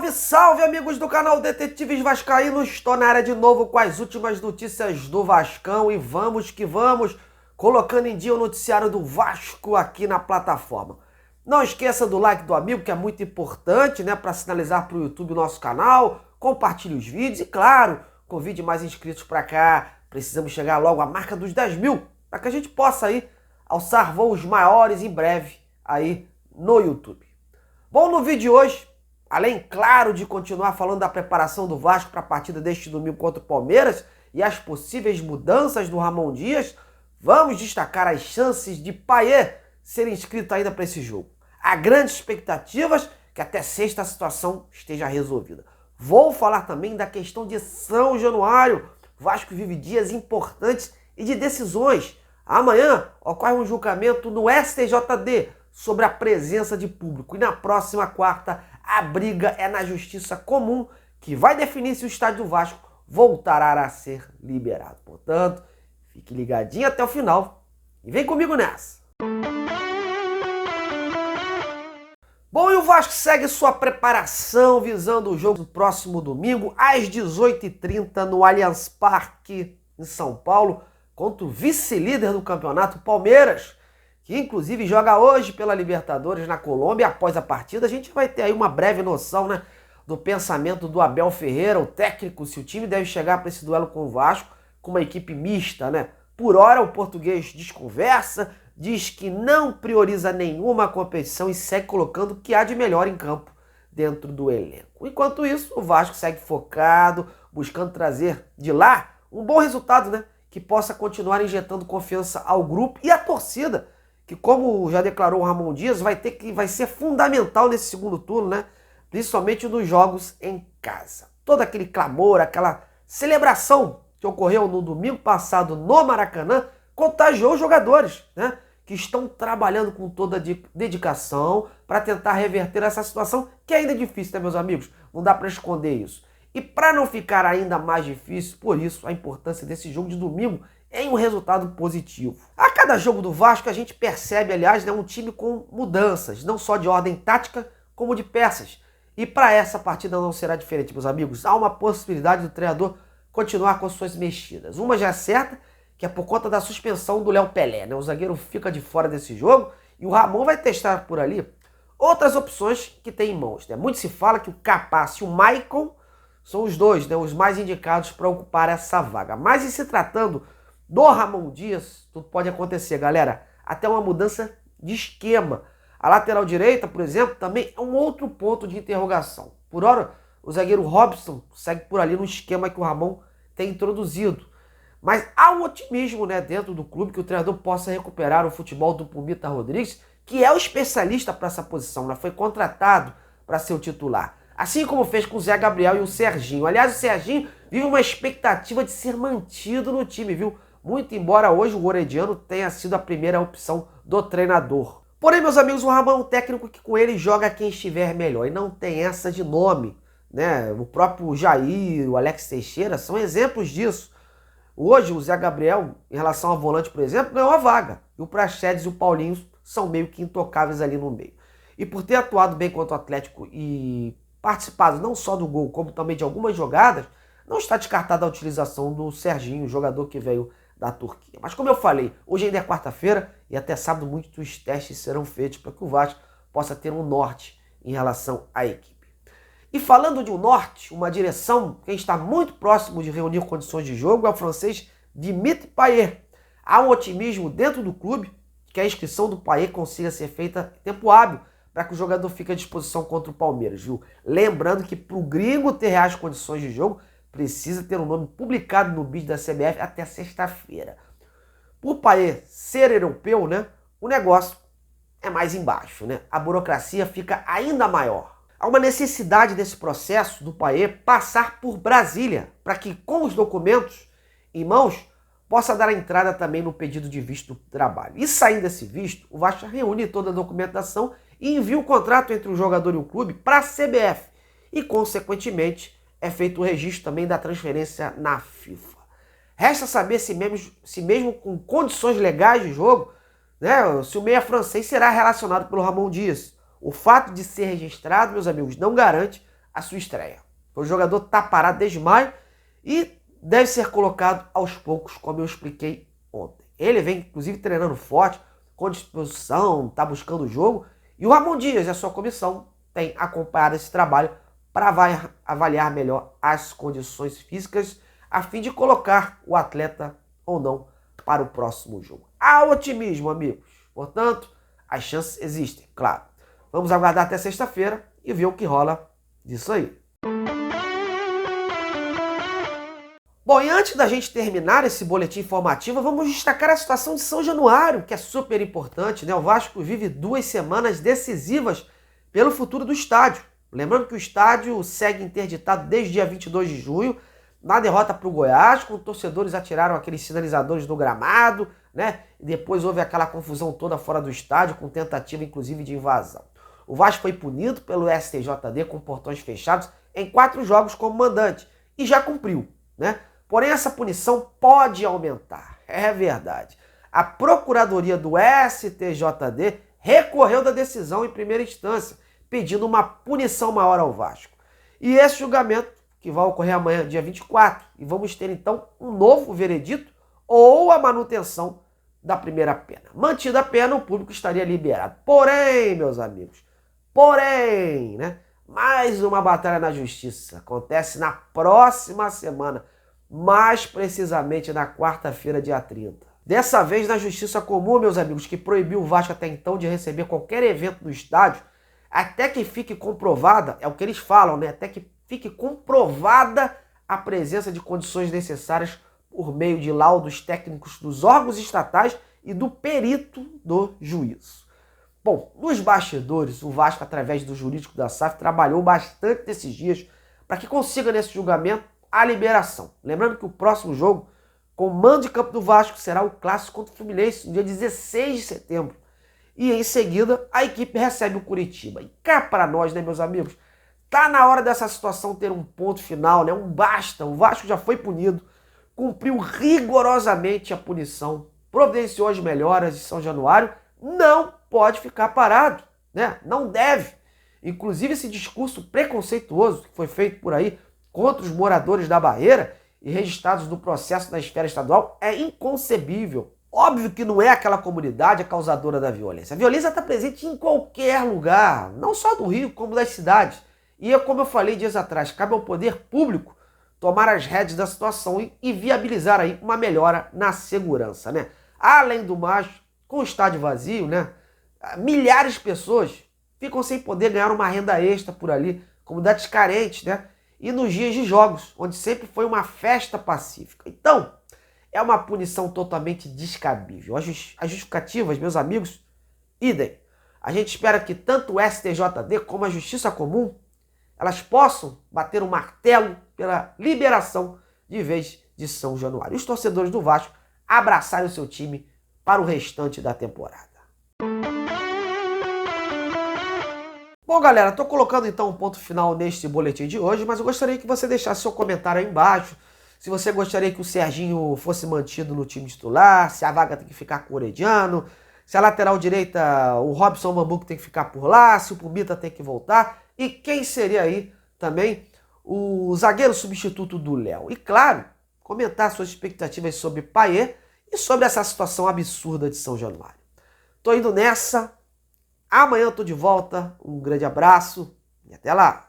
Salve, salve, amigos do canal Detetives Vascaínos! Estou na área de novo com as últimas notícias do Vascão e vamos que vamos, colocando em dia o noticiário do Vasco aqui na plataforma. Não esqueça do like do amigo, que é muito importante, né, para sinalizar para o YouTube o nosso canal, compartilhe os vídeos e, claro, convide mais inscritos para cá. Precisamos chegar logo à marca dos 10 mil, para que a gente possa aí alçar voos maiores em breve aí no YouTube. Bom, no vídeo de hoje, além, claro, de continuar falando da preparação do Vasco para a partida deste domingo contra o Palmeiras e as possíveis mudanças do Ramon Dias, vamos destacar as chances de Payet ser inscrito ainda para esse jogo. Há grandes expectativas que até sexta a situação esteja resolvida. Vou falar também da questão de São Januário. O Vasco vive dias importantes e de decisões. Amanhã ocorre um julgamento no STJD sobre a presença de público. E na próxima quarta, a briga é na Justiça Comum, que vai definir se o estádio do Vasco voltará a ser liberado. Portanto, fique ligadinho até o final e vem comigo nessa. Bom, e o Vasco segue sua preparação visando o jogo do próximo domingo, às 18h30, no Allianz Parque, em São Paulo, contra o vice-líder do campeonato, Palmeiras, que inclusive joga hoje pela Libertadores na Colômbia. Após a partida, a gente vai ter aí uma breve noção, né, do pensamento do Abel Ferreira, o técnico, se o time deve chegar para esse duelo com o Vasco com uma equipe mista, né? Por hora, o português desconversa, diz que não prioriza nenhuma competição e segue colocando o que há de melhor em campo dentro do elenco. Enquanto isso, o Vasco segue focado, buscando trazer de lá um bom resultado, né, que possa continuar injetando confiança ao grupo e à torcida, que, como já declarou o Ramon Dias, vai ser fundamental nesse segundo turno, né? Principalmente nos jogos em casa. Todo aquele clamor, aquela celebração que ocorreu no domingo passado no Maracanã, contagiou os jogadores, né? Que estão trabalhando com toda a dedicação para tentar reverter essa situação, que ainda é difícil, né, meus amigos? Não dá para esconder isso. E para não ficar ainda mais difícil, por isso a importância desse jogo de domingo em um resultado positivo. A cada jogo do Vasco a gente percebe, aliás, né, um time com mudanças, não só de ordem tática, como de peças. E para essa partida não será diferente, meus amigos. Há uma possibilidade do treinador continuar com suas mexidas. Uma já é certa, que é por conta da suspensão do Léo Pelé, né? O zagueiro fica de fora desse jogo e o Ramon vai testar por ali outras opções que tem em mãos, né? Muito se fala que o Capasso e o Maicon são os dois, né, os mais indicados para ocupar essa vaga. Mas em se tratando do Ramon Dias, tudo pode acontecer, galera. Até uma mudança de esquema. A lateral direita, por exemplo, também é um outro ponto de interrogação. Por hora, o zagueiro Robson segue por ali no esquema que o Ramon tem introduzido. Mas há um otimismo, né, dentro do clube que o treinador possa recuperar o futebol do Pumita Rodrigues, que é o especialista para essa posição, né? Foi contratado para ser o titular. Assim como fez com o Zé Gabriel e o Serginho. Aliás, o Serginho vive uma expectativa de ser mantido no time, viu? Muito embora hoje o Orediano tenha sido a primeira opção do treinador. Porém, meus amigos, o Ramon é um técnico que com ele joga quem estiver melhor. E não tem essa de nome, né? O próprio Jair, o Alex Teixeira são exemplos disso. Hoje, o Zé Gabriel, em relação ao volante, por exemplo, ganhou a vaga. E o Praxedes e o Paulinho são meio que intocáveis ali no meio. E por ter atuado bem contra o Atlético e participado não só do gol, como também de algumas jogadas, não está descartada a utilização do Serginho, jogador que veio da Turquia. Mas como eu falei, hoje ainda é quarta-feira e até sábado muitos testes serão feitos para que o Vasco possa ter um norte em relação à equipe. E falando de um norte, uma direção, quem está muito próximo de reunir condições de jogo é o francês Dimitri Payet. Há um otimismo dentro do clube que a inscrição do Payet consiga ser feita em tempo hábil para que o jogador fique à disposição contra o Palmeiras, viu? Lembrando que para o gringo ter reais condições de jogo, precisa ter um nome publicado no BID da CBF até sexta-feira. Por Payet ser europeu, né, o negócio é mais embaixo, né? A burocracia fica ainda maior. Há uma necessidade desse processo do Payet passar por Brasília, para que com os documentos em mãos possa dar a entrada também no pedido de visto do trabalho. E saindo desse visto, o Vasco reúne toda a documentação e envia o contrato entre o jogador e o clube para a CBF. E, consequentemente, é feito o registro também da transferência na FIFA. Resta saber se mesmo com condições legais de jogo, né, se o meia francês será relacionado pelo Ramon Dias. O fato de ser registrado, meus amigos, não garante a sua estreia. O jogador está parado desde maio e deve ser colocado aos poucos, como eu expliquei ontem. Ele vem, inclusive, treinando forte, com disposição, está buscando o jogo. E o Ramon Dias e a sua comissão têm acompanhado esse trabalho para avaliar melhor as condições físicas, a fim de colocar o atleta ou não para o próximo jogo. Há otimismo, amigos. Portanto, as chances existem, claro. Vamos aguardar até sexta-feira e ver o que rola disso aí. Bom, e antes da gente terminar esse boletim informativo, vamos destacar a situação de São Januário, que é super importante, né? O Vasco vive 2 semanas decisivas pelo futuro do estádio. Lembrando que o estádio segue interditado desde o dia 22 de junho, na derrota para o Goiás, quando torcedores atiraram aqueles sinalizadores no gramado, né? E depois houve aquela confusão toda fora do estádio, com tentativa inclusive de invasão. O Vasco foi punido pelo STJD com portões fechados em 4 jogos como mandante e já cumpriu, né? Porém, essa punição pode aumentar, é verdade. A Procuradoria do STJD recorreu da decisão em primeira instância, pedindo uma punição maior ao Vasco. E esse julgamento, que vai ocorrer amanhã, dia 24, e vamos ter então um novo veredito ou a manutenção da primeira pena. Mantida a pena, o público estaria liberado. Porém, meus amigos, né? Mais uma batalha na justiça. Acontece na próxima semana, mais precisamente na quarta-feira, dia 30. Dessa vez na Justiça Comum, meus amigos, que proibiu o Vasco até então de receber qualquer evento no estádio, até que fique comprovada, é o que eles falam, né? Até que fique comprovada a presença de condições necessárias por meio de laudos técnicos dos órgãos estatais e do perito do juízo. Bom, nos bastidores, o Vasco, através do jurídico da SAF, trabalhou bastante nesses dias para que consiga, nesse julgamento, a liberação. Lembrando que o próximo jogo, com o mando de campo do Vasco, será o clássico contra o Fluminense, no dia 16 de setembro. E em seguida, a equipe recebe o Curitiba. E cá para nós, né, meus amigos? Tá na hora dessa situação ter um ponto final, né? Um basta. O Vasco já foi punido, cumpriu rigorosamente a punição, providenciou as melhoras de São Januário, não pode ficar parado, né? Não deve. Inclusive esse discurso preconceituoso que foi feito por aí contra os moradores da Barreira e registrados no processo na esfera estadual é inconcebível. Óbvio que não é aquela comunidade a causadora da violência. A violência está presente em qualquer lugar, não só do Rio, como das cidades. E é como eu falei dias atrás, cabe ao poder público tomar as rédeas da situação e viabilizar aí uma melhora na segurança, né? Além do mais, com o estádio vazio, né? Milhares de pessoas ficam sem poder ganhar uma renda extra por ali, comunidades carentes, né? E nos dias de jogos, onde sempre foi uma festa pacífica. Então, é uma punição totalmente descabível. As justificativas, meus amigos, idem. A gente espera que tanto o STJD como a Justiça Comum, elas possam bater um martelo pela liberação de vez de São Januário. E os torcedores do Vasco abraçarem o seu time para o restante da temporada. Bom, galera, estou colocando então um ponto final neste boletim de hoje, mas eu gostaria que você deixasse seu comentário aí embaixo. Se você gostaria que o Serginho fosse mantido no time titular, se a vaga tem que ficar com o Orediano, se a lateral direita, o Robson Bambuco tem que ficar por lá, se o Pumita tem que voltar, e quem seria aí também o zagueiro substituto do Léo. E claro, comentar suas expectativas sobre Payet e sobre essa situação absurda de São Januário. Tô indo nessa. Amanhã eu tô de volta. Um grande abraço e até lá.